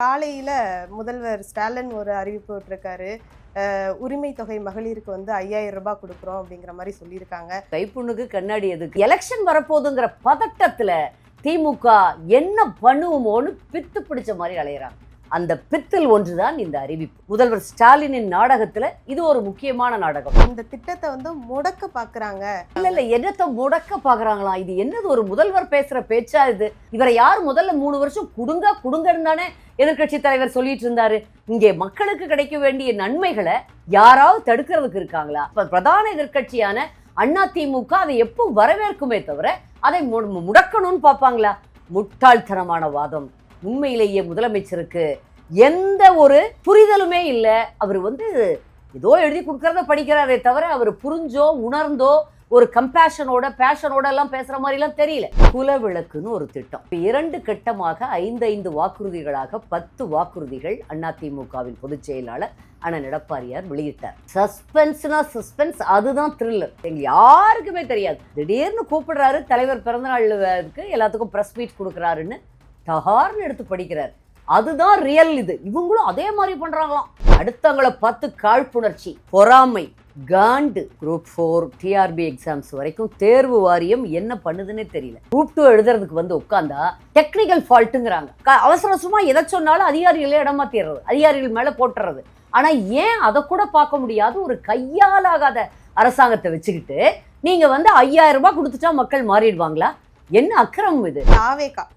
காலையில முதல்வர் ஸ்டாலின் ஒரு அறிவிப்பு விட்டுருக்காரு. உரிமை தொகை மகளிருக்கு வந்து 5000 ரூபாய் கொடுக்குறோம் அப்படிங்கிற மாதிரி சொல்லியிருக்காங்க. கைப்புண்ணுக்கு கண்ணாடி எதுக்கு? எலெக்ஷன் வரப்போகுதுங்கிற பதட்டத்துல திமுக என்ன பண்ணுவோமோன்னு பித்து பிடிச்ச மாதிரி அலையிறாங்க. அந்த பித்தில் ஒன்றுதான் இந்த அறிவிப்பு. முதல்வர் ஸ்டாலினின் நாடகத்துல இது ஒரு முக்கியமான நாடகம். இந்த திட்டத்தை வந்து முடக்க பாக்குறாங்க. இல்ல என்னத்தை முடக்க பாக்குறாங்களா? இது என்னது ஒரு முதல்வர் பேசுற பேச்சா இது? இவரை யார் முதல்ல 3 வருஷம் குடுங்கன்னு தானே எதிர்கட்சி தலைவர் சொல்லிட்டு இருந்தாரு. இங்கே மக்களுக்கு கிடைக்க வேண்டிய நன்மைகளை யாராவது தடுக்கிறதுக்கு இருக்காங்களா? பிரதான எதிர்கட்சியான அதிமுக அதை எப்போ வரவேற்குமே தவிர அதை முடக்கணும்னு பார்ப்பாங்களா? முட்டாள்தனமான வாதம். உண்மையிலேயே முதலமைச்சருக்கு எந்த ஒரு புரிதலுமே இல்லை. அவர் ஏதோ எழுதி கொடுக்கறத படிக்கிறாரே தவிர அவர் புரிஞ்சோ உணர்ந்தோ ஒரு கம்பேஷனோட பேஷனோட எல்லாம் பேசுற மாதிரி எல்லாம் தெரியல. குலவிளக்குன்னு ஒரு திட்டம் 2 கட்டமாக 5 வாக்குறுதிகளாக 10 வாக்குறுதிகள் அதிமுகவின் பொதுச் செயலாளர் அண்ணன் எடப்பாடியார் வெளியிட்டார். சஸ்பென்ஸ்னா சஸ்பென்ஸ், அதுதான் த்ரில்லர். எங்க யாருக்குமே தெரியாது. திடீர்னு கூப்பிடுறாரு, தலைவர் பிறந்தநாளுக்கு எல்லாத்துக்கும் பிரஸ் மீட் கொடுக்குறாருன்னு தகார்னு எடுத்து படிக்கிறார். அதுதான் ரியல். இது இவங்களும் அதே மாதிரி பண்றாங்களாம். அடுத்தவங்களை பார்த்து காழ்ப்புணர்ச்சி, பொறாமை, காண்டு. குரூப் 4 டிஆர்பி எக்ஸாம்ஸ் வரைக்கும் தேர்வு வாரியம் என்ன பண்ணுதுன்னே தெரியல. குரூப் 2 எழுதுறதுக்கு உட்காந்தா டெக்னிக்கல் ஃபால்ட்டுங்கிறாங்க. அவசர அவசரமா எதை சொன்னாலும் அதிகாரிகளே இடமாத்திடுறது, அதிகாரிகள் மேல போட்டுறது. ஆனா ஏன் அதை கூட பார்க்க முடியாத ஒரு கையாலாகாத அரசாங்கத்தை வச்சுக்கிட்டு நீங்க 5000 ரூபாய் கொடுத்துட்டா மக்கள் மாறிடுவாங்களா? என்ன அக்கிரமம் இது?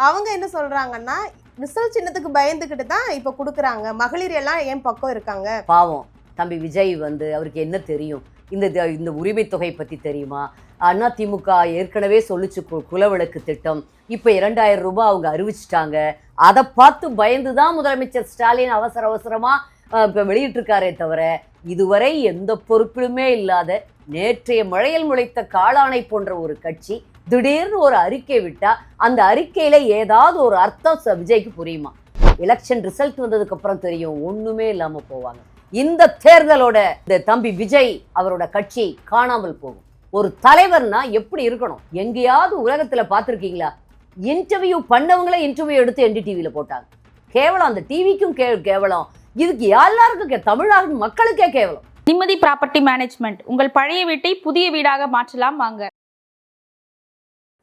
அவங்க என்ன சொல்றாங்கன்னா, ரிசல்ட் சின்னத்துக்கு பயந்துகிட்டு தான் இப்ப குடுக்குறாங்க. மகளிர் எல்லாம் ஏன் பக்கம் இருக்காங்க? பாவம் தம்பி விஜய் அவருக்கு என்ன தெரியும்? இந்த உரிமை தொகை பத்தி தெரியுமா? அதிமுக ஏற்கனவே சொல்லிச்சு குலவிளக்கு திட்டம். இப்ப 2000 ரூபாய் அவங்க அறிவிச்சிட்டாங்க. அதை பார்த்து பயந்துதான் முதலமைச்சர் ஸ்டாலின் அவசரமா வெளியிட்டிருக்காரே தவிர இதுவரை எந்த பொறுப்பிலுமே இல்லாத நேற்றைய மழையில் முளைத்த காளானை போன்ற ஒரு கட்சி திடீர்னு ஒரு அறிக்கை விட்டா அந்த அறிக்கையில ஏதாவது ஒரு அர்த்தம் விஜய்க்கு புரியுமா? எலெக்ஷன் ரிசல்ட் வந்ததுக்கு அப்புறம் தெரியும், ஒண்ணுமே இல்லாம போவாங்க. இந்த தேர்தலோட இந்த தம்பி விஜய் அவரோட கட்சி காணாமல் போகும். ஒரு தலைவர்னா எப்படி இருக்கணும்? எங்கேயாவது உலகத்துல பார்த்துருக்கீங்களா? இன்டர்வியூ பண்ணவங்களே இன்டர்வியூ எடுத்து NDTVல போட்டாங்க. கேவலம். அந்த டிவிக்கும் கேவலம். இதுக்கு எல்லாருக்கும் தமிழ்நாடு மக்களுக்கே கேவலம். நிம்மதி ப்ராப்பர்ட்டி மேனேஜ்மெண்ட். உங்கள் பழைய வீட்டை புதிய வீடாக மாற்றலாம் வாங்க.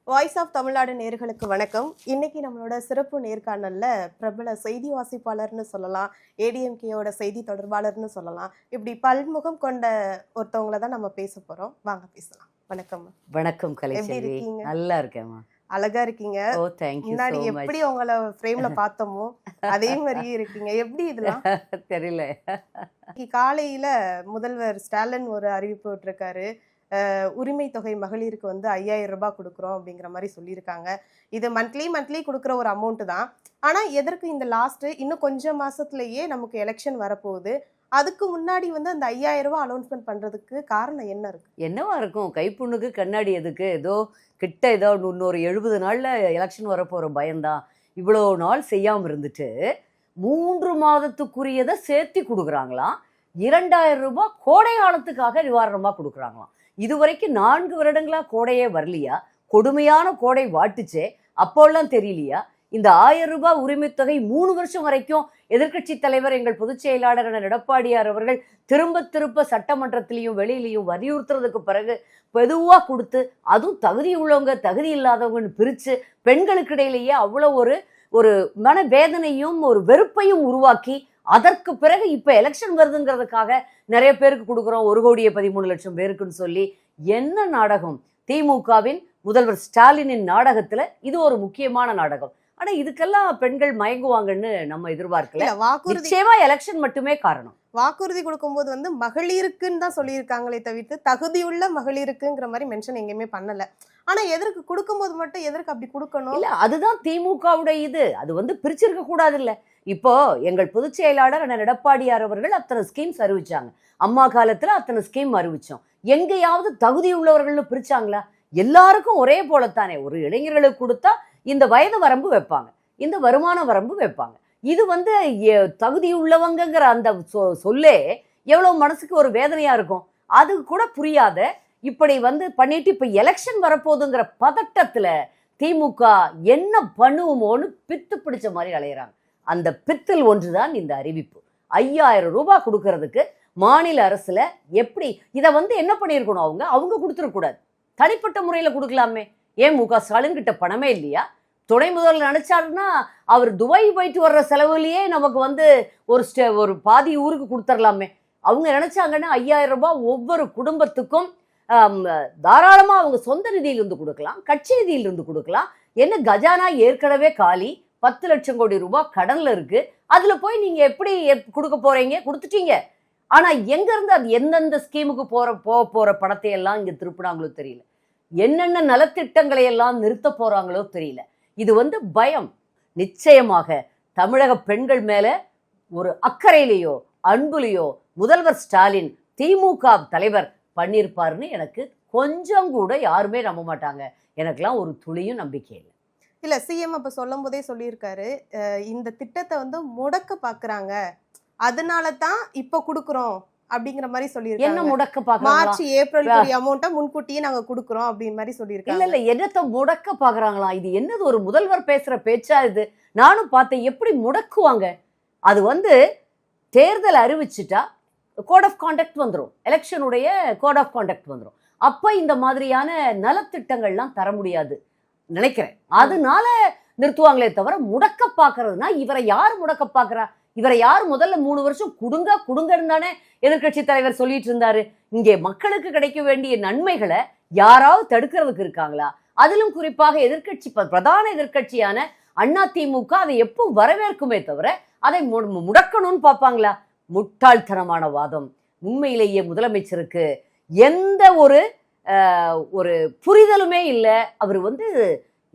வாய்ஸ் ஆஃப் தமிழ்நாடு நேயர்களுக்கு வணக்கம். இன்னைக்கு நம்மளோட சிறப்பு நேர்காணல்ல பிரபல செய்தி வாசிப்பாளர்னு சொல்லலாம், ஏடிஎம்கேயோட செய்தி தொடர்பாளர்னு சொல்லலாம், இப்படி பல்முகம் கொண்ட ஒருத்தவங்களை தான் நம்ம பேச போறோம். வாங்க பேசலாம். வணக்கம். வணக்கம் கலைச்செல்வி. நல்லா இருக்கேம்மா. அழகா இருக்கீங்க. முன்னாடி எப்படி உங்களை ஃப்ரேம்ல பார்த்தோமோ அதே மாதிரியே இருக்கீங்க. எப்படி இதெல்லாம் தெரியல. காலையில முதல்வர் ஸ்டாலின் ஒரு அறிவிப்பு விட்டுருக்காரு. உரிமை தொகை மகளிருக்கு வந்து 5000 ரூபாய் கொடுக்குறோம் அப்படிங்கிற மாதிரி சொல்லியிருக்காங்க. இது மந்த்லி கொடுக்குற ஒரு அமௌண்ட் தான். ஆனா எதற்கு இந்த இன்னும் கொஞ்சம் மாசத்துலயே நமக்கு எலெக்ஷன் வரப்போகுது. அதுக்கு முன்னாடி அந்த 5000 ரூபாய் அனௌன்ஸ்மெண்ட் பண்றதுக்கு காரணம் என்ன இருக்கு? என்னவா இருக்கும்? கைப்புண்ணுக்கு கண்ணாடி எதுக்கு? ஏதோ இன்னொரு 70 நாள்ல எலெக்ஷன் வரப்போற பயம்தான். இவ்வளோ நாள் செய்யாம இருந்துட்டு 3 மாதத்துக்குரியதை சேர்த்து கொடுக்குறாங்களாம். 2000 ரூபாய் கோடை காலத்துக்காக நிவாரணமா கொடுக்குறாங்களாம். இதுவரைக்கும் 4 வருடங்களா கோடையே வரலையா? கொடுமையான கோடை வாட்டுச்சே, அப்போல்லாம் தெரியலையா? இந்த 1000 ரூபாய் உரிமை தொகை 3 வருஷம் வரைக்கும் எதிர்கட்சி தலைவர் எங்கள் பொதுச் செயலாளர் எடப்பாடியார் அவர்கள் திரும்ப சட்டமன்றத்திலையும் வெளியிலையும் வலியுறுத்துறதுக்கு பிறகு பொதுவா கொடுத்து, அதுவும் தகுதி உள்ளவங்க தகுதி இல்லாதவங்கன்னு பிரிச்சு பெண்களுக்கு இடையிலேயே அவ்வளோ ஒரு மன வேதனையும் ஒரு வெறுப்பையும் உருவாக்கி, அதற்கு பிறகு இப்ப எலெக்ஷன் வருதுங்கிறதுக்காக நிறைய பேருக்கு கொடுக்குறோம் 1,13,00,000 பேருக்குன்னு சொல்லி. என்ன நாடகம்? திமுகவின் முதல்வர் ஸ்டாலினின் நாடகத்துல இது ஒரு முக்கியமான நாடகம். ஆனா இதுக்கெல்லாம் பெண்கள் மயங்குவாங்கன்னு நம்ம எதிர்பார்க்கல. நிச்சயமா எலெக்ஷன் மட்டுமே காரணம். வாக்குறுதி கொடுக்கும்போது மகளிருக்குன்னு தான் சொல்லியிருக்காங்களே தவிர்த்து தகுதியுள்ள மகளிருக்குங்கிற மாதிரி மென்ஷன் எங்கேயுமே பண்ணல. ஆனா எதற்கு கொடுக்கும்போது மட்டும் எதற்கு அப்படி கொடுக்கணும்? இல்ல, அதுதான் திமுகவுடைய இது. அது பிரிச்சிருக்க கூடாது. இல்ல, இப்போ எங்கள் பொதுச் செயலாளர் அண்ணன் எடப்பாடியார் அவர்கள் அத்தனை ஸ்கீம்ஸ் அறிவிச்சாங்க. அம்மா காலத்துல அத்தனை ஸ்கீம் அறிவிச்சோம். எங்கேயாவது தகுதி உள்ளவர்கள்னு பிரிச்சாங்களா? எல்லாருக்கும் ஒரே போலத்தானே. ஒரு இளைஞர்களுக்கு கொடுத்தா இந்த வயது வரம்பு வைப்பாங்க, இந்த வருமான வரம்பு வைப்பாங்க. இது தகுதி உள்ளவங்கிற அந்த சொல்லே எவ்வளவு மனசுக்கு ஒரு வேதனையா இருக்கும். அது கூட புரியாத இப்படி பண்ணிட்டு இப்ப எலெக்ஷன் வரப்போகுதுங்கிற பதட்டத்துல திமுக என்ன பண்ணுவோமோன்னு பித்து பிடிச்ச மாதிரி அலையிறாங்க. அந்த பித்தில் ஒன்றுதான் இந்த அறிவிப்பு. 5000 ரூபாய் கொடுக்கறதுக்கு மாநில அரசுல எப்படி இதை என்ன பண்ணியிருக்கணும், அவங்க கொடுத்துடக்கூடாது, தனிப்பட்ட முறையில் கொடுக்கலாமே. ஏன் மு.க. ஸ்டாலின் கிட்ட பணமே இல்லையா? துணை முதல்வர் நினைச்சாருன்னா அவர் துபாய் போயிட்டு வர்ற செலவுலயே நமக்கு ஒரு பாதி ஊருக்கு கொடுத்துடலாமே. அவங்க நினைச்சாங்கன்னா 5000 ரூபாய் ஒவ்வொரு குடும்பத்துக்கும் தாராளமா அவங்க சொந்த நிதியிலிருந்து கொடுக்கலாம், கட்சி நிதியிலிருந்து கொடுக்கலாம். என்ன கஜானா ஏற்கனவே காலி, 10 லட்சம் கோடி ரூபாய் கடன்ல இருக்கு. அதுல போய் நீங்க எப்படி கொடுக்க போறீங்க? கொடுத்துட்டீங்க. ஆனா எங்க இருந்து அது எந்தெந்த ஸ்கீமுக்கு போற பணத்தை எல்லாம் இங்க திருப்பினாங்களோ தெரியல, என்னென்ன நலத்திட்டங்களை எல்லாம் நிறுத்த போறாங்களோ தெரியல. இது பயம். நிச்சயமாக தமிழக பெண்கள் மேல ஒரு அக்கறையிலேயோ அன்புலையோ முதல்வர் ஸ்டாலின் திமுக தலைவர் பண்ணியிருப்பாருன்னு எனக்கு கொஞ்சம் கூட யாருமே நம்ப மாட்டாங்க. எனக்கெல்லாம் ஒரு துளியும் நம்பிக்கை இல்லை. இல்ல, சிஎம் அப்ப சொல்லும் போதே சொல்லியிருக்காரு, இந்த திட்டத்தை முடக்க பாக்குறாங்க, அதனால தான் இப்ப குடுக்குறோம் அப்படிங்கிற மாதிரி என்ன சொல்லியிருக்காங்க. முடக்க பாக்குறாங்க? மார்ச் ஏப்ரல் அமௌண்ட்டை முன்கூட்டியே நாங்க குடுக்குறோம் அப்படிங்கிற மாதிரி சொல்லியிருக்காங்க. இல்ல என்னத்த முடக்க பாக்குறாங்களா? இது என்னது ஒரு முதல்வர் பேசுற பேச்சா இது? நானும் பார்த்தேன், எப்படி முடக்குவாங்க? அது தேர்தல் அறிவிச்சுட்டா கோட் ஆஃப் கான்டக்ட் வந்துடும், எலெக்ஷனுடைய கோட் ஆஃப் கான்டக்ட் வந்துடும். அப்ப இந்த மாதிரியான நலத்திட்டங்கள்லாம் தர முடியாது நினைக்கிறேன். அதனால நிறுத்துவாங்களே தவிர முடக்க பாக்குறதுனா இவரை யார் முடக்க பாக்குறா? இவரை யார் முதல்ல 3 வருஷம் கொடுங்கன்னு தானே எதிர்கட்சி தலைவர் சொல்லிட்டு இருந்தாரு. இங்கே மக்களுக்கு கிடைக்க வேண்டிய நன்மைகளை யாராவது தடுக்கிறதுக்கு இருக்காங்களா? அதிலும் குறிப்பாக பிரதான எதிர்கட்சியான அதிமுக அதை எப்போ வரவேற்குமே தவிர அதை முடக்கணும்னு பார்ப்பாங்களா? முட்டாள்தனமான வாதம். உண்மையிலேயே முதலமைச்சருக்கு எந்த ஒரு புரிதலுமே இல்லை. அவர்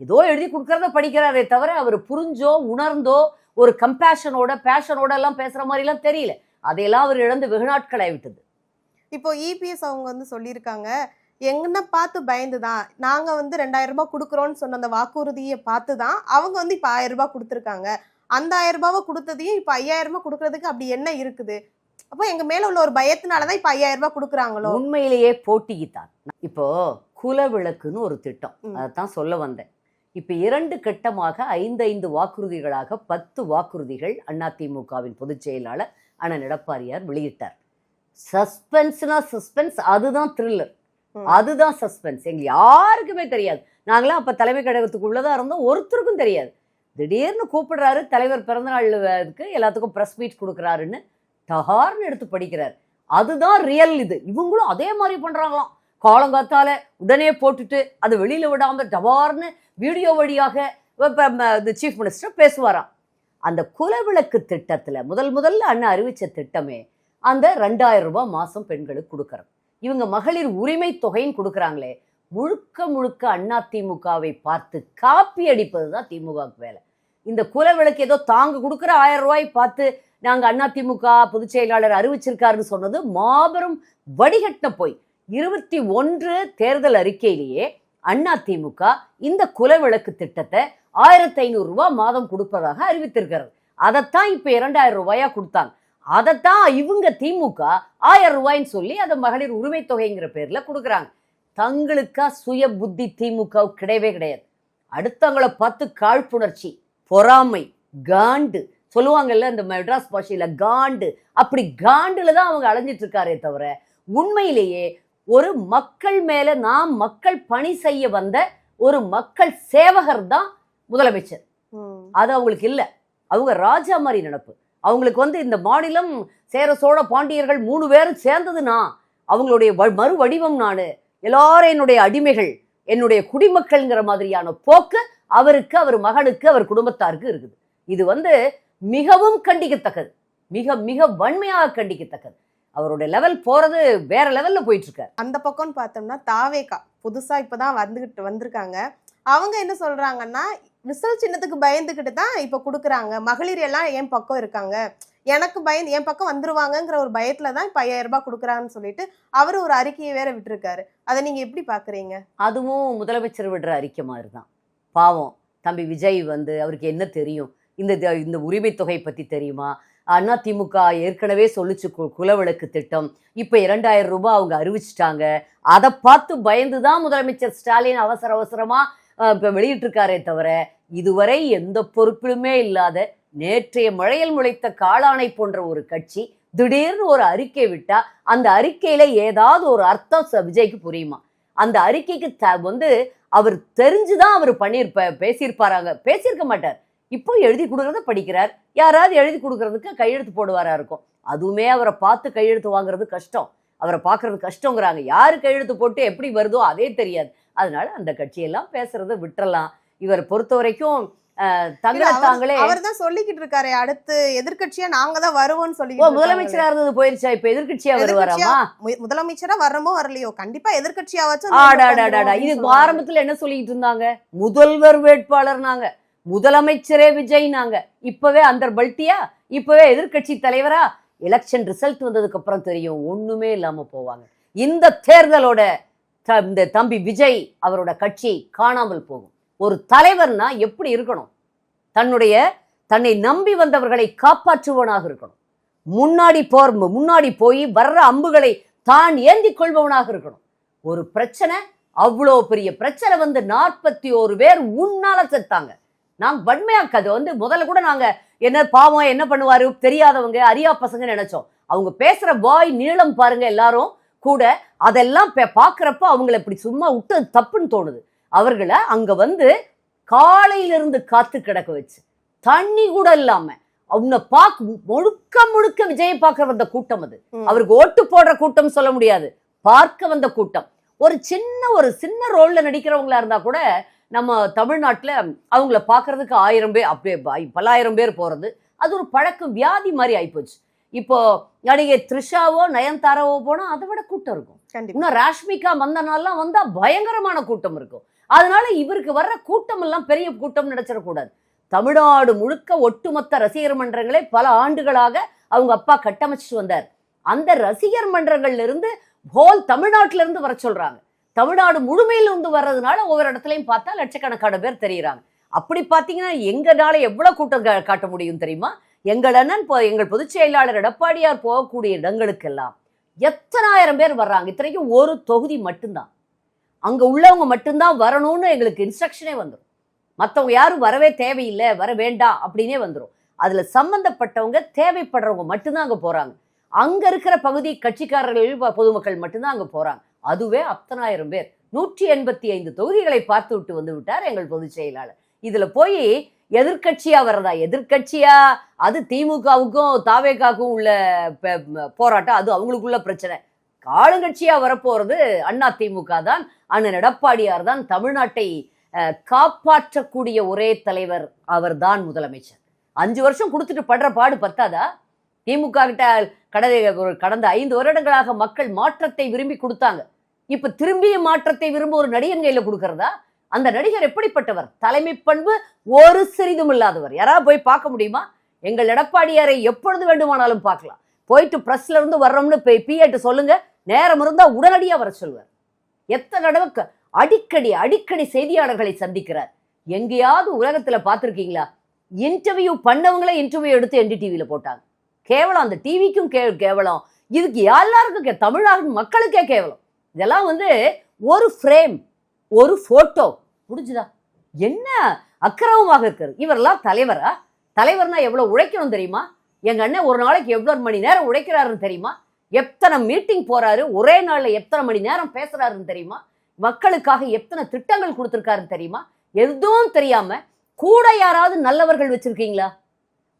ஏதோ எழுதி கொடுக்கறத படிக்கிறாரே தவிர அவர் புரிஞ்சோ உணர்ந்தோ ஒரு கம்பேஷனோட பேஷனோட எல்லாம் பேசுற மாதிரி எல்லாம் தெரியல. அதையெல்லாம் அவர் இழந்து வெகு நாட்கள் ஆகிவிட்டது. இப்போ இபிஎஸ் அவங்க சொல்லியிருக்காங்க, எங்கன்னா பார்த்து பயந்துதான் நாங்க 2000 ரூபாய் கொடுக்குறோம்னு சொன்ன அந்த வாக்குறுதியை பார்த்துதான் அவங்க இப்ப 1000 ரூபாய் கொடுத்துருக்காங்க. அந்த 1000 ரூபாவை கொடுத்ததையும் இப்ப 5000 ரூபாய் கொடுக்கறதுக்கு அப்படி என்ன இருக்குது? அப்போ எங்க மேல உள்ள ஒரு பயத்தினாலதான் இப்ப 5000 ரூபாய் கொடுக்குறாங்களோ? உண்மையிலேயே போட்டிக்குத்தான். இப்போ குலவிளக்குன்னு ஒரு திட்டம், அதைத்தான் சொல்ல வந்தேன். இப்ப 2 கட்டமாக 5 வாக்குறுதிகளாக 10 வாக்குறுதிகள் அதிமுகவின் பொதுச் செயலாளர் அண்ணன் எடப்பாடியார் வெளியிட்டார். சஸ்பென்ஸ்னா சஸ்பென்ஸ், அதுதான் த்ரில்லர், அதுதான் சஸ்பென்ஸ். எங்களுக்கு யாருக்குமே தெரியாது. நாங்களாம் அப்ப தலைமை கழகத்துக்குள்ளதான் இருந்தோம், ஒருத்தருக்கும் தெரியாது. திடீர்னு கூப்பிடுறாரு, தலைவர் பிறந்தநாளுக்கு எல்லாத்துக்கும் பிரஸ் மீட் கொடுக்குறாருன்னு டஹார்னு எடுத்து படிக்கிறார். அதுதான் ரியல். இவங்களும் அதே மாதிரி பண்றாங்களாம். காலங்காத்தால உடனே போட்டுட்டு அது வெளியில விடாம டபார்னு வீடியோ வழியாக சீஃப் மினிஸ்டர் பேசுவாராம். அந்த குலவிளக்கு திட்டத்துல முதல்ல அண்ணா அறிவிச்ச திட்டமே அந்த 2000 ரூபாய் மாசம் பெண்களுக்கு கொடுக்கறது. இவங்க மகளிர் உரிமை தொகைன்னு கொடுக்குறாங்களே, முழுக்க அதிமுகவை பார்த்து காப்பி அடிப்பதுதான் திமுகவுக்கு வேலை. இந்த குலவிளக்கு ஏதோ தாங்க கொடுக்குற 1000 ரூபாய் பார்த்து நாங்க அதிமுக பொதுச் செயலாளர் அறிவிச்சிருக்காருன்னு சொன்னது மாபெரும் வடிகட்ட போய். 21 தேர்தல் அறிக்கையிலேயே அதிமுக இந்த குலவிளக்கு திட்டத்தை 1500 ரூபாய் மாதம் கொடுப்பதாக அறிவித்திருக்கிறது. அதைத்தான் இப்ப 2000 ரூபாயா கொடுத்தாங்க. அதைத்தான் இவங்க திமுக 1000 ரூபாய்ன்னு சொல்லி அதை மகளிர் உரிமை தொகைங்கிற பேர்ல கொடுக்குறாங்க. தங்களுக்கா சுய புத்தி திமுக கிடையவே கிடையாது. அடுத்தவங்களை பார்த்து காழ்ப்புணர்ச்சி, பொறாமை, காண்டு சொல்லுவாங்கல்ல இந்த மெட்ராஸ் பாஷையில, காண்டு. அப்படி காண்டுல தான் அவங்க அலைஞ்சிட்டு இருக்காரே தவிர உண்மையிலேயே ஒரு மக்கள் மேல நாம் மக்கள் பணி செய்ய வந்த ஒரு மக்கள் சேவகர் தான் முதலமைச்சர். அது அவங்களுக்கு இல்ல. அவங்க ராஜா மாதிரி நடப்பு. அவங்களுக்கு இந்த மாநிலம் சேர சோழ பாண்டியர்கள் 3 பேரும் சேர்ந்ததுன்னா அவங்களுடைய மறு வடிவம் நானு, எல்லாரும் என்னுடைய அடிமைகள், என்னுடைய குடிமக்கள்ங்கிற மாதிரியான போக்கு அவருக்கு, அவர் மகனுக்கு, அவர் குடும்பத்தாருக்கு இருக்குது. இது மிகவும் கண்டிக்கத்தக்கது, மிக மிக வன்மையாக கண்டிக்கத்தக்கது. அவருடைய லெவல் போறது வேற லெவல்ல போயிட்டு இருக்காரு. அந்த பக்கம்னு பார்த்தோம்னா தாவேகா புதுசா இப்பதான் வந்திருக்காங்க. அவங்க என்ன சொல்றாங்கன்னா, விசில் சின்னத்துக்கு பயந்துகிட்டு தான் இப்ப கொடுக்குறாங்க. மகளிர் எல்லாம் என் பக்கம் இருக்காங்க, எனக்கு பயந்து என் பக்கம் வந்துருவாங்கங்கிற ஒரு பயத்துலதான் இப்ப 5000 ரூபாய் கொடுக்குறாங்கன்னு சொல்லிட்டு அவரு ஒரு அறிக்கையை வேற விட்டுருக்காரு. அதை நீங்க எப்படி பாக்குறீங்க? அதுவும் முதலமைச்சர் விடுற அறிக்கை மாதிரி தான். பாவம் தம்பி விஜய் அவருக்கு என்ன தெரியும்? இந்த உரிமை தொகை பத்தி தெரியுமா? அதிமுக ஏற்கனவே சொல்லிச்சு குலவிளக்கு திட்டம், இப்ப 2000 ரூபாய் அவங்க அறிவிச்சிட்டாங்க. அதை பார்த்து பயந்துதான் முதலமைச்சர் ஸ்டாலின் அவசரமா இப்ப வெளியிட்டு இருக்காரே தவிர இதுவரை எந்த பொறுப்பிலுமே இல்லாத நேற்றைய மழையில் முளைத்த காளானை போன்ற ஒரு கட்சி திடீர்னு ஒரு அறிக்கை விட்டா அந்த அறிக்கையில ஏதாவது ஒரு அர்த்தம் விஜய்க்கு புரியுமா? அந்த அறிக்கைக்கு அவர் தெரிஞ்சுதான் அவர் பேசியிருக்க மாட்டார். இப்போ எழுதி கொடுக்கறத படிக்கிறார். யாராவது எழுதி கொடுக்கறதுக்கு கையெழுத்து போடுவாரா இருக்கும். அதுவுமே அவரை பார்த்து கையெழுத்து வாங்குறது கஷ்டம், அவரை பார்க்கறது கஷ்டங்கிறாங்க. யாரு கையெழுத்து போட்டு எப்படி வருதோ அதே தெரியாது. அதனால அந்த கட்சியெல்லாம் பேசுறதை விட்டுறலாம். இவரை பொறுத்த வரைக்கும் தாங்களே அவர்தான் சொல்லிக்கிட்டு இருக்காரு, அடுத்து எதிர்கட்சியா நாங்க தான் வருவோம்னு சொல்லி. முதலமைச்சரா இருந்தது போயிருச்சா, இப்ப எதிர்கட்சியா வருவாராமா? முதலமைச்சரா வர்றமோ வரலையோ கண்டிப்பா எதிர்கட்சியாவாச்சும். இது ஆரம்பத்துல என்ன சொல்லிட்டு இருந்தாங்க? முதல்வர் வேட்பாளர் நாங்க, முதலமைச்சரே விஜய் நாங்க. இப்பவே அந்த பல்ட்டியா, இப்பவே எதிர்கட்சி தலைவரா? எலெக்ஷன் ரிசல்ட் வந்ததுக்கு அப்புறம் தெரியும், ஒண்ணுமே இல்லாம போவாங்க. இந்த தேர்தலோட இந்த தம்பி விஜய் அவரோட கட்சி காணாமல் போகும். ஒரு தலைவர்னா எப்படி இருக்கணும்? தன்னை நம்பி வந்தவர்களை காப்பாற்றுவனாக இருக்கணும். முன்னாடி போய் வர்ற அம்புகளை தான் ஏந்தி கொள்பவனாக இருக்கணும். ஒரு பிரச்சனை, அவ்வளோ பெரிய பிரச்சனை 41 பேர் உன்னால செத்தாங்க. நாங்க வன்மையாக்காது முதல்ல கூட நாங்க என்ன பாவம், என்ன பண்ணுவாரு தெரியாதவங்க, அறியா பசங்க நினைச்சோம். அவங்க பேசுற வாய் நீளம் பாருங்க, எல்லாரும் கூட அதெல்லாம் பாக்குறப்ப அவங்களை இப்படி சும்மா விட்டு தப்புன்னு தோணுது. அவர்களை அங்க காலையிலிருந்து காத்து கிடக்க வச்சு தண்ணி கூட இல்லாம அவங்க முழுக்க விஜயை பார்க்க வந்த கூட்டம் அது. அவருக்கு ஓட்டு போடுற கூட்டம் சொல்ல முடியாது, பார்க்க வந்த கூட்டம். ஒரு சின்ன ரோல்ல நடிக்கிறவங்களா இருந்தா கூட நம்ம தமிழ்நாட்டுல அவங்கள பாக்குறதுக்கு 1000 பேர், அப்படியே பல்லாயிரம் பேர் போறது அது ஒரு பழக்கம், வியாதி மாதிரி ஆயிப்போச்சு. இப்போ நடிகை த்ரிஷாவோ நயன்தாராவோ போனா அதை விட கூட்டம் இருக்கும். இன்னும் ராஷ்மிகா மந்தனாலாம் வந்தா பயங்கரமான கூட்டம் இருக்கும். அதனால இவருக்கு வர்ற கூட்டம் எல்லாம் பெரிய கூட்டம் நினைச்சிடக்கூடாது. தமிழ்நாடு முழுக்க ஒட்டுமொத்த ரசிகர் மன்றங்களே பல ஆண்டுகளாக அவங்க அப்பா கட்டமைச்சிட்டு வந்தார். அந்த ரசிகர் மன்றங்கள்ல இருந்து தமிழ்நாட்டில இருந்து வர சொல்றாங்க. தமிழ்நாடு முழுமையில இருந்து வர்றதுனால ஒவ்வொரு இடத்துலையும் பார்த்தா லட்சக்கணக்கான பேர் தெரியுறாங்க. அப்படி பார்த்தீங்கன்னா எங்களால எவ்வளவு கூட்டம் காட்ட முடியும் தெரியுமா? எங்கள் பொதுச் செயலாளர் எடப்பாடியார் போகக்கூடிய இடங்களுக்கெல்லாம் எத்தனாயிரம் பேர் வர்றாங்க. இத்தனைக்கும் ஒரு தொகுதி மட்டும்தான், அங்க உள்ளவங்க மட்டும்தான் வரணும்னு எங்களுக்கு இன்ஸ்ட்ரக்ஷனே வந்துடும். மற்றவங்க யாரும் வரவே தேவையில்லை, வர வேண்டாம் அப்படின்னே வந்துடும். அதுல சம்பந்தப்பட்டவங்க தேவைப்படுறவங்க மட்டும்தான் அங்க போறாங்க. அங்க இருக்கிற பகுதி கட்சிக்காரர்கள் பொதுமக்கள் மட்டும்தான் அங்க போறாங்க. அதுவே அத்தனாயிரம் பேர் 185 தொகுதிகளை பார்த்து விட்டு வந்து விட்டார் எங்கள் பொதுச் செயலாளர். இதுல போய் எதிர்கட்சியா வர்றதா? எதிர்கட்சியா அது திமுகவுக்கும் தாவேகாவுக்கும் உள்ள போராட்டம், அது அவங்களுக்குள்ள பிரச்சனை. ஆளுங்கட்சியா வரப்போறது அண்ணா திமுக தான். அண்ணன் எடப்பாடியார் தான் கடை காப்பாற்றக்கூடிய ஒரே தலைவர், அவர் தான் முதலமைச்சர். 5 வருஷம் கொடுத்துட்டு படுற பாடு பத்தாதா? திமுக கிட்ட கடந்த 5 வருடங்களாக மக்கள் மாற்றத்தை விரும்பி கொடுத்தாங்க. இப்ப திரும்பிய மாற்றத்தை விரும்ப ஒரு நடிகன் கையில கொடுக்கறதா? அந்த நடிகர் எப்படிப்பட்டவர்? தலைமை பண்பு ஒரு சிறிதும் இல்லாதவர். யாராவது போய் பார்க்க முடியுமா? எங்கள் எடப்பாடியாரை எப்பொழுது வேண்டுமானாலும் பார்க்கலாம். போயிட்டு பிரஸ்ல இருந்து வர்றோம்னு பிஏட்டு சொல்லுங்க, நேரம் இருந்தா உடனடியா வர சொல்வார். எத்தனை தடவை அடிக்கடி செய்தியாளர்களை சந்திக்கிறார். எங்கேயாவது உலகத்துல பார்த்திருக்கீங்களா? இன்டர்வியூ பண்ணவங்களே இன்டர்வியூ எடுத்து NDTVல போட்டாங்க. கேவலம், அந்த டிவிக்கும் கேவலம், இதுக்கு எல்லாருக்கும் தமிழ்நாடு மக்களுக்கே கேவலம். இதெல்லாம் ஒரு ஃப்ரேம், ஒரு போட்டோ முடிஞ்சுதா? என்ன அக்கிரமமாக இருக்கிறது. இவரெல்லாம் தலைவரா? தலைவர்னா எவ்வளவு உழைக்கணும் தெரியுமா? எங்க அண்ணன் ஒரு நாளைக்கு எவ்வளவு மணி நேரம் உழைக்கிறாருன்னு தெரியுமா? எத்தனை மீட்டிங் போறாரு, ஒரே நாள்ல எத்தனை மணி நேரம் பேசுறாருன்னு தெரியுமா? மக்களுக்காக எத்தனை திட்டங்கள் கொடுத்திருக்காருன்னு தெரியுமா? எதுவும் தெரியாம கூட யாராவது நல்லவர்கள் வச்சிருக்கீங்களா?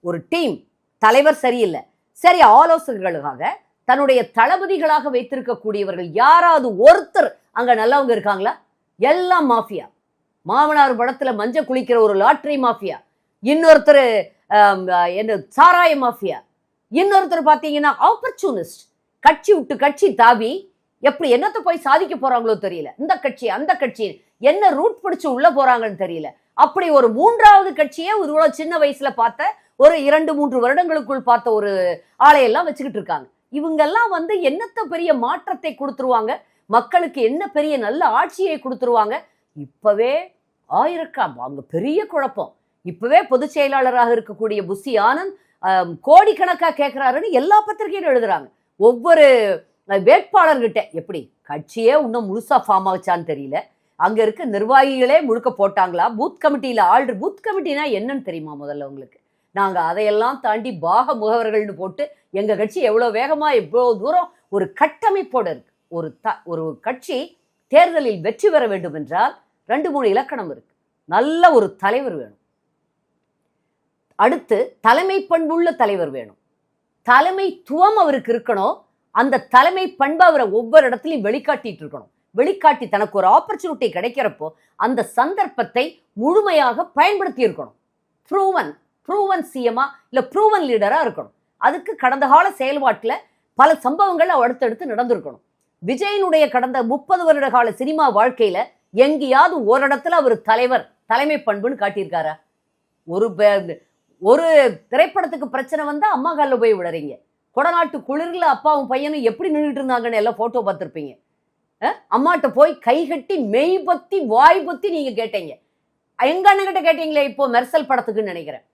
ஒரு டீம், தலைவர் சரியில்லை, சரி ஆலோசகர்களுக்காக தன்னுடைய தளபதிகளாக வைத்திருக்கக்கூடியவர்கள் யாராவது ஒருத்தர் அங்க நல்லவங்க இருக்காங்களா? எல்லாம் மாஃபியா. மாமனார் படத்துல மஞ்ச குளிக்கிற ஒரு லாட்டரி மாஃபியா, இன்னொருத்தர் சாராய மாஃபியா, இன்னொருத்தர் பாத்தீங்கன்னா ஆப்பர்ச்சுனிஸ்ட். கட்சி விட்டு கட்சி தாவி எப்படி என்னத்தை போய் சாதிக்க போறாங்களோ தெரியல. இந்த கட்சி அந்த கட்சி என்ன ரூட் பிடிச்சு உள்ள போறாங்கன்னு தெரியல. அப்படி ஒரு 3வது கட்சியே இவ்வளவு சின்ன வயசுல பார்த்த ஒரு 2-3 வருடங்களுக்குள் பார்த்த ஒரு ஆளையெல்லாம் வச்சுக்கிட்டு இருக்காங்க. இவங்கெல்லாம் என்னத்த பெரிய மாற்றத்தை கொடுத்துருவாங்க, மக்களுக்கு என்ன பெரிய நல்ல ஆட்சியை கொடுத்துருவாங்க. இப்பவே அங்க பெரிய குழப்பம். இப்பவே பொதுச் செயலாளராக இருக்கக்கூடிய புசி ஆனந்த் கோடிக்கணக்கா கேட்கிறாருன்னு எல்லா பத்திரிகையும் எழுதுறாங்க. ஒவ்வொரு வேட்பாளர்கிட்ட எப்படி கட்சியே இன்னும் முழுசா ஃபார்ம் ஆச்சான்னு தெரியல. அங்க இருக்க நிர்வாகிகளே முழுக்க போட்டாங்களா? பூத் கமிட்டியில பூத் கமிட்டினா என்னன்னு தெரியுமா? முதல்ல உங்களுக்கு நாங்க அதையெல்லாம் தாண்டி பாக முகவர்கள்னு போட்டு எங்க கட்சி எவ்வளவு வேகமா எவ்வளவு தூரம் ஒரு கட்டமைப்போட இருக்கு. ஒரு கட்சி தேர்தலில் வெற்றி பெற வேண்டும் என்றால் 2-3 இலக்கணம் இருக்கு. நல்ல ஒரு தலைவர் வேணும், அடுத்து தலைமை பண்புள்ள தலைவர் வேணும், தலைமைத்துவம் அவருக்கு இருக்கணும், அந்த தலைமை பண்பு அவரை ஒவ்வொரு இடத்துலையும் வெளிக்காட்டிட்டு இருக்கணும். வெளிக்காட்டி தனக்கு ஒரு ஆப்பர்ச்சுனிட்டி கிடைக்கிறப்போ அந்த சந்தர்ப்பத்தை முழுமையாக பயன்படுத்தி இருக்கணும். ப்ரூவன் சிஎம்மா இல்ல ப்ரூவன் லீடரா இருக்கணும். அதுக்கு கடந்த கால செயல்பாட்டில் பல சம்பவங்கள் அடுத்தடுத்து நடந்திருக்கணும். விஜயனுடைய கடந்த 30 வருட கால சினிமா வாழ்க்கையில எங்கேயாவது ஒரு இடத்துல அவர் தலைமை பண்புன்னு காட்டியிருக்காரா? ஒரு திரைப்படத்துக்கு பிரச்சனை வந்தா அம்மா காலில் போய் விடுறீங்க. கொடநாட்டு குளிர்ல அப்பாவும் பையனும் எப்படி நின்றுட்டு இருந்தாங்கன்னு எல்லாம் போட்டோ பார்த்துருப்பீங்க. அம்மாட்ட போய் கை கட்டி மெய் பத்தி வாய் பத்தி நீங்க கேட்டீங்க. எங்க அண்ணன் கிட்ட கேட்டீங்களே இப்போ மெர்சல் படத்துக்குன்னு நினைக்கிறேன்.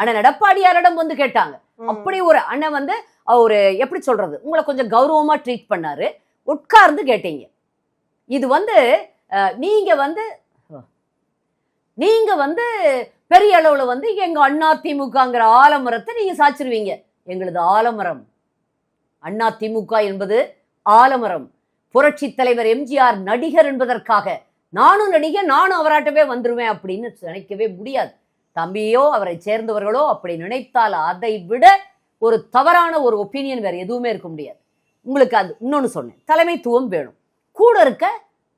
அண்ணன் எடப்பாடியாரிடம் வந்து கேட்டாங்க. அப்படி ஒரு அண்ணன் வந்து அவரு எப்படி சொல்றது, உங்களை கொஞ்சம் கௌரவமா ட்ரீட் பண்ணாரு, உட்கார்ந்து கேட்டீங்க. இது வந்து நீங்க வந்து பெரிய அளவுல வந்து எங்க அதிமுகங்கிற ஆலமரத்தை நீங்க சாச்சிருவீங்க. எங்களது ஆலமரம் அதிமுக என்பது ஆலமரம். புரட்சி தலைவர் எம்ஜிஆர் நடிகர் என்பதற்காக நானும் நடிகர், நானும் அவராட்டவே வந்துருவேன் அப்படின்னு நினைக்கவே முடியாது. தம்பியோ அவரை சேர்ந்தவர்களோ அப்படி நினைத்தால் அதை விட ஒரு தவறான ஒரு ஒப்பீனியன் வேற எதுவுமே இருக்க முடியாது. உங்களுக்கு அது இன்னொன்னு சொன்னேன், தலைமைத்துவம் வேணும். கூட இருக்க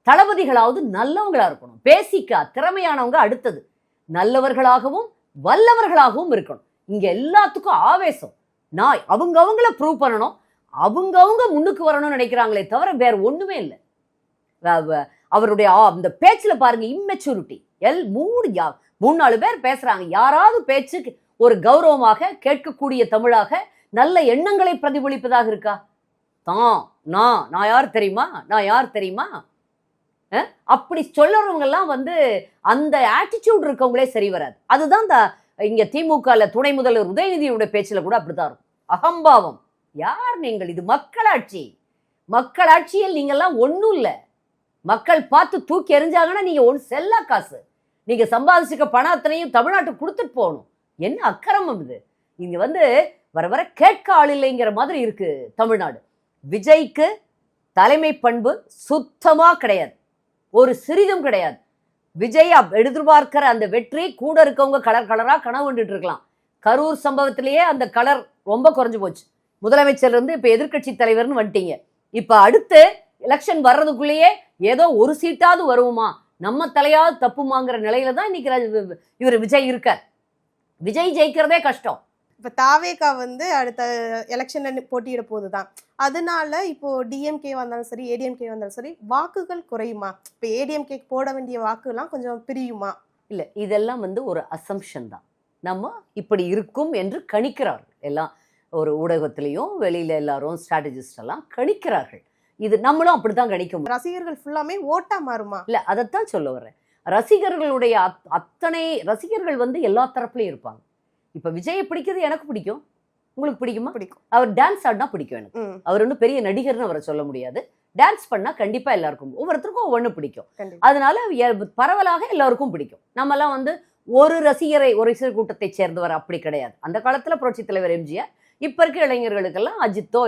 தளபதிகளாவது நல்லவங்களா இருக்கணும். பேசிக்கா திறமையானவங்க அடுத்தது நல்லவர்களாகவும் வல்லவர்களாகவும் இருக்கணும். இங்க எல்லாத்துக்கும் ஆவேசம், நான் அவங்கள ப்ரூவ் பண்ணணும், அவங்க முன்னுக்கு வரணும்னு நினைக்கிறாங்களே தவிர வேற ஒண்ணுமே இல்லை. அவருடைய அந்த பேச்சுல பாருங்க, இம்மெச்சூரிட்டி. 3-4 பேர் பேசுறாங்க. யாராவது பேச்சுக்கு ஒரு கௌரவமாக கேட்கக்கூடிய தமிழாக நல்ல எண்ணங்களை பிரதிபலிப்பதாக இருக்கா? நான் யார் தெரியுமா அப்படி சொல்லுறவங்க எல்லாம் வந்து அந்த ஆட்டிடியூட் இருக்கவங்களே சரி வராது. அதுதான் இங்க திமுக துணை முதல்வர் உதயநிதியோட பேச்சுல கூட அப்படித்தான் இருக்கும். அகம்பாவம். யார் நீங்கள்? இது மக்களாட்சியில் நீங்கெல்லாம் ஒன்றும் இல்லை. மக்கள் பார்த்து தூக்கி எறிஞ்சாங்கன்னா நீங்க செல்லா காசு, நீங்க சம்பாதிச்சுக்க பணம் அத்தனையும் தமிழ்நாட்டுக்கு கொடுத்துட்டு போகணும். என்ன அக்கிரமம் இது? இங்க வந்து வர கேட்க ஆள் இல்லைங்கிற மாதிரி இருக்கு தமிழ்நாடு. விஜய்க்கு தலைமை பண்பு சுத்தமா கிடையாது, ஒரு சிறிதும் கிடையாது. விஜய் எதிர்பார்க்கிற அந்த வெற்றி கூட இருக்கவங்க கலரா கனவு கண்டுட்டு இருக்கலாம். கரூர் சம்பவத்திலேயே அந்த கலர் ரொம்ப குறைஞ்சு போச்சு. முதலமைச்சர் இருந்து இப்ப எதிர்கட்சி தலைவர்னு வந்துட்டீங்க. இப்ப அடுத்து எலெக்ஷன் வர்றதுக்குள்ளேயே ஏதோ ஒரு சீட்டாவது வருவோமா, நம்ம தலையாவது தப்புமாங்கிற நிலையில தான் இன்னைக்கு இவர் விஜய் இருக்கார். விஜய் ஜெயிக்கிறதே கஷ்டம். இப்ப தாவேகா வந்து அடுத்த எலெக்ஷன்ல போட்டியிட போதுதான். அதனால இப்போ டிஎம்கே வந்தாலும் சரி, ஏடிஎம்கே வந்தாலும் சரி, வாக்குகள் குறையுமா? இப்ப ஏடிஎம்கே போட வேண்டிய வாக்குலாம் கொஞ்சம் பிரியுமா? இல்ல, இதெல்லாம் வந்து ஒரு அசம்ஷன் தான். நம்ம இப்படி இருக்கும் என்று கணிக்கிறார்கள். எல்லாம் ஒரு ஊடகத்திலையும் வெளியில எல்லாரும் ஸ்ட்ராட்டஜிஸ்ட் எல்லாம் கணிக்கிறார்கள். இது நம்மளும் அப்படித்தான் கணிக்க முடியும். ரசிகர்கள் ஃபுல்லாமே ஓட்டா மாறுமா? இல்ல, அதைத்தான் சொல்ல வர்றேன். ரசிகர்களுடைய அத்தனை ரசிகர்கள் வந்து எல்லா தரப்புலையும் இருப்பாங்க. இப்ப விஜயை பிடிக்கிறது எனக்கு பிடிக்கும், உங்களுக்கு பிடிக்குமா? பிடிக்கும். அவர் டான்ஸ் ஆடினா பிடிக்கும் எனக்கு. அவர் ஒன்றும் பெரிய நடிகர்னு அவரை சொல்ல முடியாது. டான்ஸ் பண்ணா கண்டிப்பா எல்லாருக்கும், ஒவ்வொருத்தருக்கும் ஒவ்வொன்று பிடிக்கும். அதனால பரவலாக எல்லாருக்கும் பிடிக்கும். நம்ம எல்லாம் வந்து ஒரு ரசிகர் கூட்டத்தை சேர்ந்தவர் அப்படி கிடையாது. அந்த காலத்துல புரட்சி தலைவர் எம்ஜிஆர், இப்ப இருக்க இளைஞர்களுக்கெல்லாம் அஜித்தோ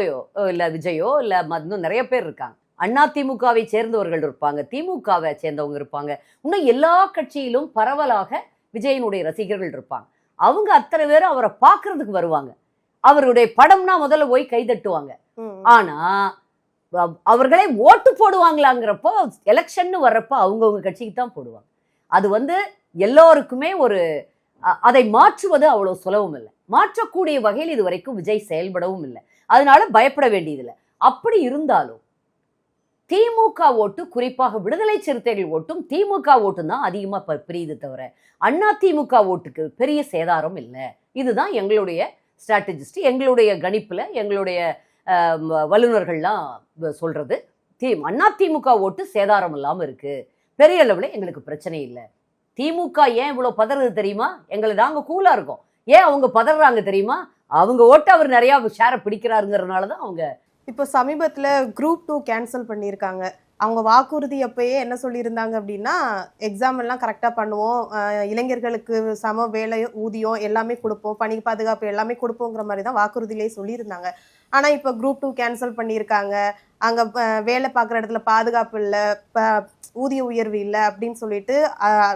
இல்ல விஜயோ இல்ல இன்னும் நிறைய பேர் இருக்காங்க. அதிமுகவை சேர்ந்தவர்கள் இருப்பாங்க, திமுகவை சேர்ந்தவங்க இருப்பாங்க, இன்னும் எல்லா கட்சியிலும் பரவலாக விஜயனுடைய ரசிகர்கள் இருப்பாங்க. அவங்க அத்தனை பேரும் அவரை பார்க்கறதுக்கு வருவாங்க. அவருடைய படம்னா முதல்ல போய் கைதட்டுவாங்க. ஆனா அவர்களே ஓட்டு போடுவாங்களாங்கிறப்போ எலெக்ஷன் வர்றப்போ அவங்கவுங்க கட்சிக்கு தான் போடுவாங்க. அது வந்து எல்லோருக்குமே அதை மாற்றுவது அவ்வளவு சுலபம் இல்லை. மாற்றக்கூடிய வகையில் இது வரைக்கும் விஜய் செயல்படவும் இல்லை. அதனால பயப்பட வேண்டியதில்லை. அப்படி இருந்தாலும் திமுக ஓட்டு, குறிப்பாக விடுதலை சிறுத்தைகள் ஓட்டும் திமுக ஓட்டும் தான் அதிகமா பிரியுது தவிர அதிமுக ஓட்டுக்கு பெரிய சேதாரம் இல்லை. இதுதான் எங்களுடைய ஸ்ட்ராட்டஜிஸ்ட், எங்களுடைய கணிப்புல எங்களுடைய வல்லுநர்கள்லாம் சொல்றது. அதிமுக ஓட்டு சேதாரம் இல்லாம இருக்கு, பெரிய அளவுல எங்களுக்கு பிரச்சனை இல்லை. திமுக ஏன் இவ்வளவு பதறது தெரியுமா? நாங்க கூலா இருக்கோம். ஏன் அவங்க பதறாங்க தெரியுமா? அவங்க ஓட்டு அவர் நிறைய ஷேரை பிடிக்கிறாருங்கிறதுனாலதான் அவங்க. இப்போ சமீபத்துல குரூப் 2 கேன்சல் பண்ணியிருக்காங்க. அவங்க வாக்குறுதி அப்பயே என்ன சொல்லியிருந்தாங்க அப்படின்னா, எக்ஸாம் எல்லாம் கரெக்டா பண்ணுவோம், இளைஞர்களுக்கு சம வேலை ஊதியம் எல்லாமே கொடுப்போம், பணி பாதுகாப்பு எல்லாமே கொடுப்போங்கிற மாதிரி தான் வாக்குறுதியிலேயே சொல்லியிருந்தாங்க. ஆனா இப்ப குரூப் 2 கேன்சல் பண்ணியிருக்காங்க. அங்க வேலை பார்க்குற இடத்துல பாதுகாப்பு இல்ல, ஊதிய உயர்வு இல்ல அப்படின்னு சொல்லிட்டு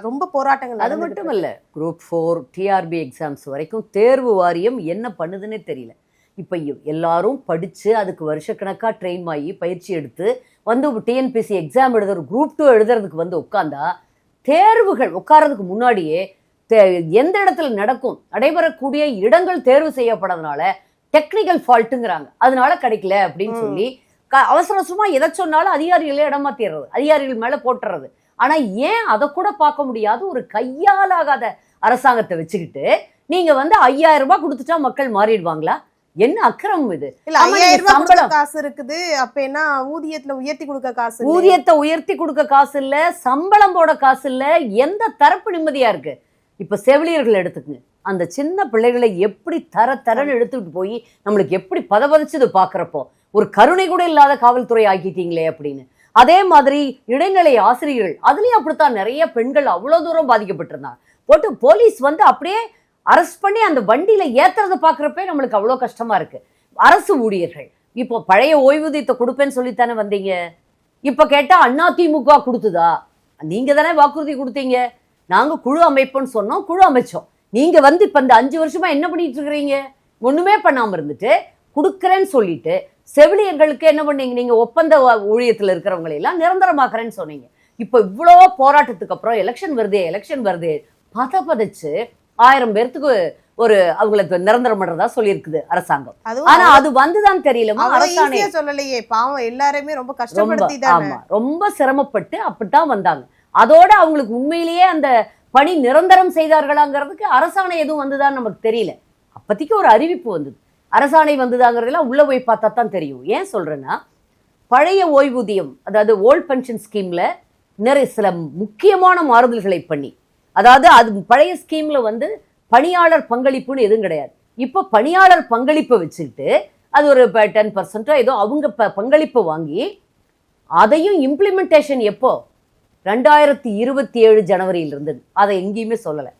ரொம்ப போராட்டங்கள் அது நடந்துகிட்டு மட்டும் இருக்கு. இல்ல, குரூப் 4 டிஆர்பி எக்ஸாம்ஸ் வரைக்கும் தேர்வு வாரியம் என்ன பண்ணுதுன்னே தெரியல. இப்போ எல்லாரும் படிச்சு அதுக்கு வருஷக்கணக்கா ட்ரெயின் ஆகி பயிற்சி எடுத்து வந்து டிஎன்பிசி எக்ஸாம் எழுதுற குரூப் 2 எழுதுறதுக்கு வந்து உட்காந்தா தேர்வுகள் உட்கார்றதுக்கு முன்னாடியே எந்த இடத்துல நடக்கும், நடைபெறக்கூடிய இடங்கள் தேர்வு செய்யப்படாதனால டெக்னிக்கல் ஃபால்ட்டுங்கிறாங்க, அதனால கிடைக்கல அப்படின்னு சொல்லி அவசர அவசரமா எதை சொன்னாலும் அதிகாரிகளே இடமாத்திடுறது, அதிகாரிகள் மேல போட்டுறது. ஆனா ஏன் அதை கூட பார்க்க முடியாத ஒரு கையாலாகாத அரசாங்கத்தை வச்சுக்கிட்டு நீங்க வந்து 5000 ரூபாய் கொடுத்துட்டா மக்கள் மாறிடுவாங்களா? என்ன அக்கிரமம் இது? இல்ல, 5000 ரூபாய் கொடுக்க காசு இருக்குது, அப்ப என்ன ஊதியத்துல உயர்த்தி கொடுக்க காசு இல்லையா? ஊதியத்தை உயர்த்தி கொடுக்க காசு இல்ல, சம்பளம் போட காசு இல்ல, எந்த தரப்பு நிம்மதியா இருக்கு? இப்ப செவிலியர்கள் எடுத்துக்குங்க, அந்த சின்ன பிள்ளைகளை எப்படி தரன்னு எடுத்துட்டு போய் நம்மளுக்கு எப்படி பதபதிச்சது பாக்குறப்போ ஒரு கருணை கூட இல்லாத காவல்துறை ஆக்கிட்டீங்களே அப்படின்னு. அதே மாதிரி இடைநிலை ஆசிரியர்கள், அதுலயும் அப்படித்தான் நிறைய பெண்கள் அவ்வளவு தூரம் பாதிக்கப்பட்டிருந்தாங்க. போட்டு போலீஸ் வந்து அப்படியே அரெஸ்ட் பண்ணி அந்த வண்டியில ஏத்துறதை பாக்குறப்ப நம்மளுக்கு அவ்வளவு கஷ்டமா இருக்கு. அரசு ஊழியர்கள் இப்போ பழைய ஓய்வூதியத்தை கொடுப்பேன்னு சொல்லித்தானே வந்தீங்க, இப்ப கேட்டா அதிமுக கொடுத்துதா? நீங்க தானே வாக்குறுதி கொடுத்தீங்க, நாங்க குழு அமைப்போம்னு சொன்னோம், குழு அமைச்சோம். நீங்க வந்து இப்ப இந்த 5 வருஷமா என்ன பண்ணிட்டு இருக்கிறீங்க? ஒண்ணுமே பண்ணாம இருந்துட்டு கொடுக்கறேன்னு சொல்லிட்டு செவிலியர்களுக்கு என்ன பண்ணீங்க? நீங்க ஒப்பந்த ஊழியத்துல இருக்கிறவங்களை எல்லாம் நிரந்தரமாக்குறேன்னு சொன்னீங்க. இப்ப இவ்வளோ போராட்டத்துக்கு அப்புறம் எலெக்ஷன் வருதே பதச்சு 1000 பேர்த்துக்கு ஒரு அவங்களுக்கு நிரந்தரம் பண்றதா சொல்லியிருக்குது அரசாங்கம். ஆனா அது வந்துதான் தெரியலமா, அரசாணை சொல்லலையே, பாவம் எல்லாருமே ரொம்ப கஷ்டப்படுத்தி தான். ஆமா, ரொம்ப சிரமப்பட்டு அப்படித்தான் வந்தாங்க. அதோட அவங்களுக்கு உண்மையிலேயே அந்த பணி நிரந்தரம் செய்தார்களாங்கிறதுக்கு அரசாணை எதுவும் வந்துதான் நமக்கு தெரியல. அப்பத்திக்கு ஒரு அறிவிப்பு வந்தது, அரசாணை வந்ததாங்கிறதெல்லாம் உள்ள போய் பார்த்தா தான் தெரியும். ஏன் சொல்றேன்னா, பழைய ஓய்வூதியம் அதாவது ஓல்ட் பென்ஷன் ஸ்கீம்ல நிறைய சில முக்கியமான மாறுதல்களை பண்ணி, அதாவது அது பழைய ஸ்கீம்ல வந்து பணியாளர் பங்களிப்புன்னு எதுவும் கிடையாது. இப்போ பணியாளர் பங்களிப்பை வச்சுக்கிட்டு அது ஒரு 10% ஏதோ அவங்க பங்களிப்பை வாங்கி அதையும் இம்ப்ளிமெண்டேஷன் எப்போ 2027 ஜனவரியில் இருந்தது. அதை எங்கேயுமே சொல்லலை.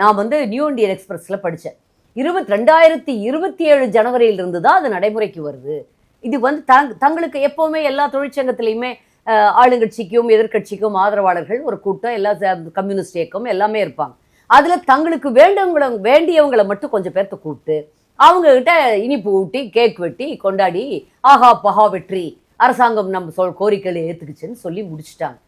நான் வந்து நியூ இண்டியன் எக்ஸ்பிரஸ்ல படித்தேன். 2027 ஜனவரியில் இருந்து தான் அது நடைமுறைக்கு வருது. இது வந்து தங்களுக்கு எப்பவுமே எல்லா தொழிற்சங்கத்திலையுமே ஆளுங்கட்சிக்கும் எதிர்கட்சிக்கும் ஆதரவாளர்கள் ஒரு கூட்டம், எல்லா கம்யூனிஸ்ட் இயக்கம் எல்லாமே இருப்பாங்க. அதுல தங்களுக்கு வேண்டியவங்களை மட்டும் கொஞ்சம் பேர்த்த கூப்பிட்டு அவங்க கிட்ட இனிப்பு ஊட்டி கேக் வெட்டி கொண்டாடி ஆஹா பஹா வெற்றி, அரசாங்கம் நம்ம கோரிக்கைகளை ஏத்துக்குச்சுன்னு சொல்லி முடிச்சுட்டாங்க.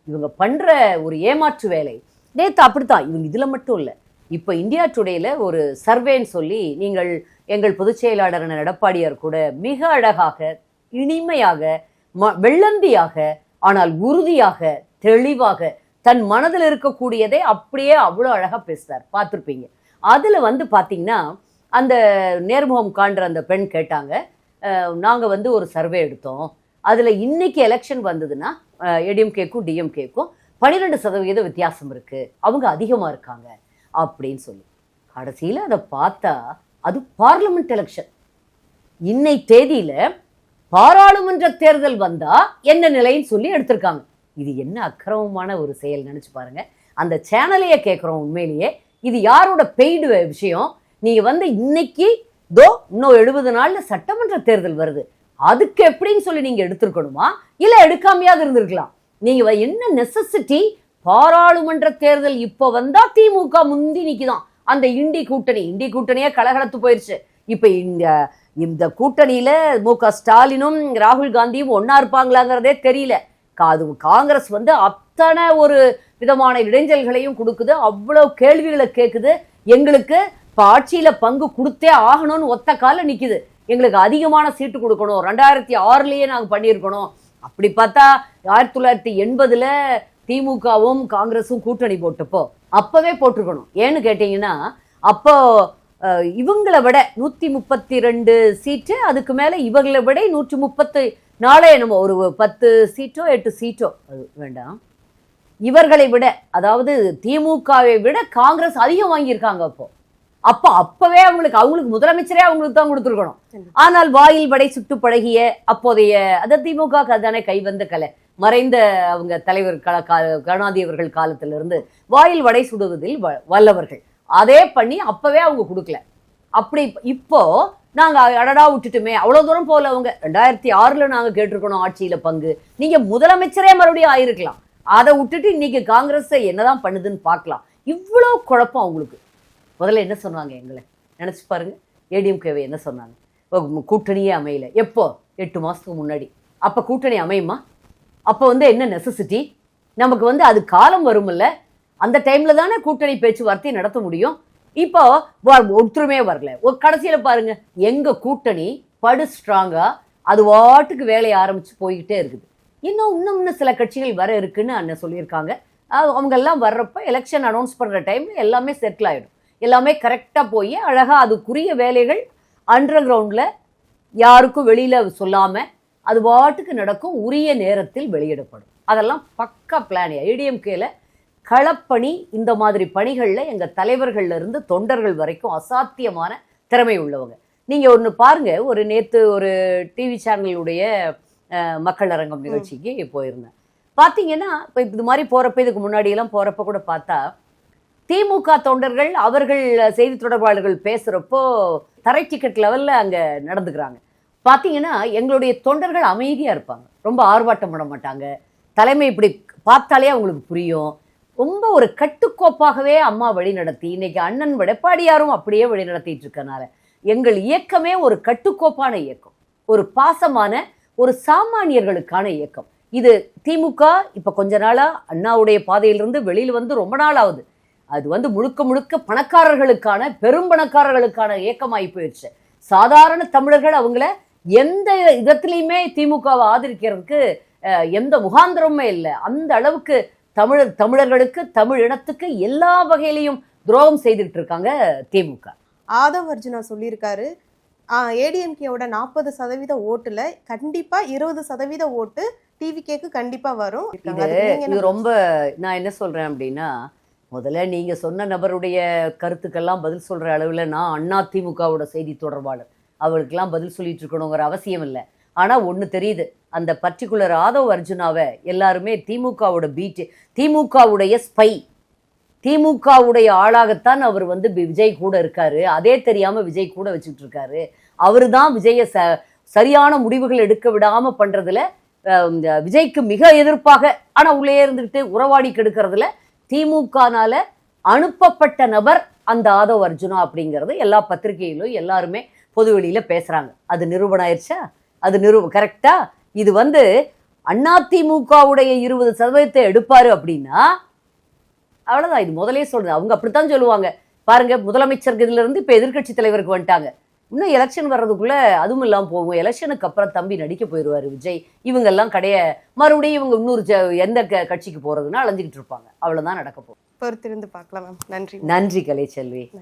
இவங்க பண்ற ஒரு ஏமாற்று வேலை நேத்து அப்படித்தான். இவங்க இதுல மட்டும் இல்லை, இப்போ இந்தியா டுடேல ஒரு சர்வேன்னு சொல்லி, நீங்கள் எங்கள் பொதுச் செயலாளரான எடப்பாடியார் கூட மிக அழகாக இனிமையாக வெள்ளந்தியாக ஆனால் உறுதியாக தெளிவாக தன் மனதில் இருக்கக்கூடியதை அப்படியே அவ்வளோ அழகா பேசுறார், பார்த்துருப்பீங்க. அதுல வந்து பாத்தீங்கன்னா அந்த நேர்முகம் காண்ற அந்த பெண் கேட்டாங்க, நாங்க வந்து ஒரு சர்வே எடுத்தோம், அதுல இன்னைக்கு எலெக்ஷன் வந்ததுன்னா ஏடிஎம்கேக்கும் டிஎம்கேக்கும் 12% வித்தியாசம் இருக்கு, அவங்க அதிகமா இருக்காங்க அப்படின்னு சொல்லி. கடைசியில அதை பார்த்தா அது பார்லிமெண்ட் எலெக்ஷன். இன்னை தேதியில பாராளுமன்ற தேர்தல் வந்தா என்ன நிலைன்னு சொல்லி எடுத்திருக்காங்க. இது என்ன அக்கிரமமான ஒரு செயல் நினைச்சு பாருங்க. அந்த சேனலையே கேட்கிறோம், உண்மையிலேயே இது யாரோட பெய்டு விஷயம்? நீங்க வந்து இன்னைக்கு இன்னும் 70 நாள்ல சட்டமன்ற தேர்தல் வருது, அதுக்கு எப்படின்னு சொல்லி நீங்க எடுத்திருக்கணுமா, இல்ல எடுக்காமையாவது இருந்திருக்கலாம்? நீங்க என்ன நெசசிட்டி? பாராளுமன்ற தேர்தல் இப்ப வந்தா திமுக முந்தி நிக்குதான். அந்த இண்டி கூட்டணியே கலகலத்து போயிருச்சு. இப்ப இந்த கூட்டணியில முக ஸ்டாலினும் ராகுல் காந்தியும் ஒன்னா இருப்பாங்களாங்கிறதே தெரியல. காங்கிரஸ் வந்து அத்தனை ஒரு விதமான இடைஞ்சல்களையும் கொடுக்குது, அவ்வளவு கேள்விகளை கேட்குது. எங்களுக்கு இப்ப ஆட்சியில பங்கு கொடுத்தே ஆகணும்னு ஒத்த கால நிக்குது, எங்களுக்கு அதிகமான சீட்டு கொடுக்கணும், 2006லயே நாங்க பண்ணியிருக்கணும். அப்படி பார்த்தா 1980ல திமுகவும் காங்கிரஸும் கூட்டணி போட்டப்போ அப்பவே போட்டிருக்கணும். ஏன்னு கேட்டீங்கன்னா, அப்போ இவங்களை விட 132 சீட்டு, அதுக்கு மேல இவங்களை விட 134 என்னமோ ஒரு 10 சீட்டோ 8 சீட்டோ அது வேண்டாம், இவர்களை விட அதாவது திமுகவை விட காங்கிரஸ் அதிகம் வாங்கியிருக்காங்க. அப்பவே அவங்களுக்கு முதலமைச்சரே அவங்களுக்கு தான் கொடுத்துருக்கணும். ஆனால் வாயில் வடை சுட்டு பழகிய அப்போதைய அத திமுக தானே கை வந்த கலை மறைந்த அவங்க தலைவர் கருணாநிதி அவர்கள் காலத்திலிருந்து வாயில் வடை சுடுவதில் வல்லவர்கள். அதே பண்ணி அப்பவே அவங்க கொடுக்கல. அப்படி இப்போ நாங்க அடடா விட்டுட்டுமே, அவ்வளவு தூரம் போல. அவங்க 2006 நாங்க கேட்டிருக்கணும் ஆட்சியில பங்கு. நீங்க முதலமைச்சரே மறுபடியும் ஆயிருக்கலாம். அதை விட்டுட்டு இன்னைக்கு காங்கிரஸ் என்னதான் பண்ணுதுன்னு பார்க்கலாம். இவ்வளவு குழப்பம் அவங்களுக்கு. முதல்ல என்ன சொன்னாங்க எங்களை நினைச்சு பாருங்க. ஏடிஎம்கேவை என்ன சொன்னாங்க? கூட்டணியே அமையல. எப்போ? 8 மாசத்துக்கு முன்னாடி. அப்ப கூட்டணி அமையுமா? அப்போ என்ன நெசசிட்டி? நமக்கு அது காலம் வரும்ல. அந்த டைம்ல தானே கூட்டணி பேச்சுவார்த்தை நடத்த முடியும். இப்போ ஒற்றுமே வரல. ஒரு கடைசியில பாருங்க, எங்க கூட்டணி படு ஸ்ட்ராங்கா அது வாட்டுக்கு வேலையை ஆரம்பிச்சு போய்கிட்டே இருக்குது. இன்னும் சில கட்சிகள் வர இருக்குன்னு அண்ணன் சொல்லியிருக்காங்க. அவங்க எல்லாம் வர்றப்ப எலெக்ஷன் அனௌன்ஸ் பண்ற டைம்ல எல்லாமே செட்டில் ஆயிடும். எல்லாமே கரெக்டா போய் அழகா அதுக்குரிய வேலைகள் அண்டர் கிரவுண்ட்ல யாருக்கும் வெளியில சொல்லாம அது பாட்டுக்கு நடக்கும். உரிய நேரத்தில் வெளியிடப்படும். அதெல்லாம் பக்கா பிளான். ஏடிஎம்கேல களப்பணி, இந்த மாதிரி பணிகள்ல எங்க தலைவர்கள்ல இருந்து தொண்டர்கள் வரைக்கும் அசாத்தியமான திறமை உள்ளவங்க. நீங்க ஒன்று பாருங்க, நேத்து ஒரு டிவி சேனலுடைய மக்கள் அரங்கம் நிகழ்ச்சிக்கு போயிருந்தேன். பார்த்தீங்கன்னா இப்போ இது மாதிரி போறப்ப, இதுக்கு முன்னாடி எல்லாம் போறப்ப கூட பார்த்தா திமுக தொண்டர்கள் அவர்கள் செய்தி தொடர்பாளர்கள் பேசுறப்போ தரை டிக்கெட் லெவல்ல அங்க நடந்துக்கிறாங்க. பார்த்தீங்கன்னா எங்களுடைய தொண்டர்கள் அமைதியா இருப்பாங்க. ரொம்ப ஆர்ப்பாட்டம் பண்ண மாட்டாங்க. தலைமை இப்படி பார்த்தாலே அவங்களுக்கு புரியும். ரொம்ப ஒரு கட்டுக்கோப்பாகவே அம்மா வழி நடத்தி, இன்னைக்கு அண்ணன் எடப்பாடியாரும் அப்படியே வழி நடத்திட்டு இருக்கனால எங்கள் இயக்கமே ஒரு கட்டுக்கோப்பான இயக்கம், ஒரு பாசமான, ஒரு சாமானியர்களுக்கான இயக்கம். இது திமுக இப்ப கொஞ்ச நாளா அண்ணாவுடைய பாதையிலிருந்து வெளியில் ரொம்ப நாள் ஆகுது. அது முழுக்க முழுக்க பணக்காரர்களுக்கான, பெரும் பணக்காரர்களுக்கான இயக்கமாகி போயிடுச்சு. சாதாரண தமிழர்கள் அவங்கள எந்த விதத்திலையுமே திமுகவை ஆதரிக்கிறதுக்கு எந்த முகாந்திரமுமே இல்லை. அந்த அளவுக்கு தமிழர்களுக்கு, தமிழ் இனத்துக்கு எல்லா வகையிலையும் துரோகம் செய்துட்டு இருக்காங்க திமுக. ஆதவ் அர்ஜுனா சொல்லியிருக்காரு, ஏடிஎம்கேவோட 40% ஓட்டுல கண்டிப்பா 20% ஓட்டு டிவிகேக்கு கண்டிப்பா வரும். இது ரொம்ப, நான் என்ன சொல்றேன் அப்படின்னா, முதல்ல நீங்க சொன்ன நபருடைய கருத்துக்கெல்லாம் பதில் சொல்ற அளவுல நான் அண்ணா திமுகவோட செய்தி தொடர்பாளர், அவருக்கெல்லாம் பதில் சொல்லிட்டு இருக்கணுங்கிற அவசியம் இல்லை. ஆனா ஒண்ணு தெரியுது, அந்த பர்டிகுலர் ஆதவ் அர்ஜுனாவை எல்லாருமே திமுகவோட திமுகவுடைய ஸ்பை, திமுகவுடைய ஆளாகத்தான் அவர் விஜய் கூட இருக்காரு. அதே தெரியாம விஜய் கூட வச்சுட்டு இருக்காரு. அவரு தான் விஜய சரியான முடிவுகள் எடுக்க விடாம பண்றதுல, விஜய்க்கு மிக எதிர்ப்பாக ஆனா உள்ளே இருந்துகிட்டு உறவாடி கெடுக்கிறதுல திமுகனால அனுப்பப்பட்ட நபர் அந்த ஆதவ் அர்ஜுனா அப்படிங்கிறது எல்லா பத்திரிகையிலும் எல்லாருமே பொதுவெளியில பேசுறாங்க. அது நிரூபணம் ஆயிடுச்சா? அது கரெக்டா? இது அதிமுகவுடைய 20% எடுப்பாரு அப்படின்னா அவ்வளவுதான். இது முதலே சொல்றது, அவங்க அப்படித்தான் சொல்லுவாங்க. பாருங்க, முதலமைச்சருக்கு இதுல இருந்து இப்ப எதிர்கட்சி தலைவருக்கு வந்துட்டாங்க. இன்னும் எலெக்ஷன் வர்றதுக்குள்ள அதுவும் இல்லாம போகும். எலெக்ஷனுக்கு அப்புறம் தம்பி நடிக்க போயிடுவாரு விஜய். இவங்க எல்லாம் மறுபடியும் இவங்க இன்னொரு எந்த கட்சிக்கு போறதுன்னா அலைஞ்சிக்கிட்டு இருப்பாங்க. அவ்வளவுதான் நடக்க போகும். பொறுத்திருந்து பார்க்கலாம் மேம். நன்றி. நன்றி கலைச்செல்வி.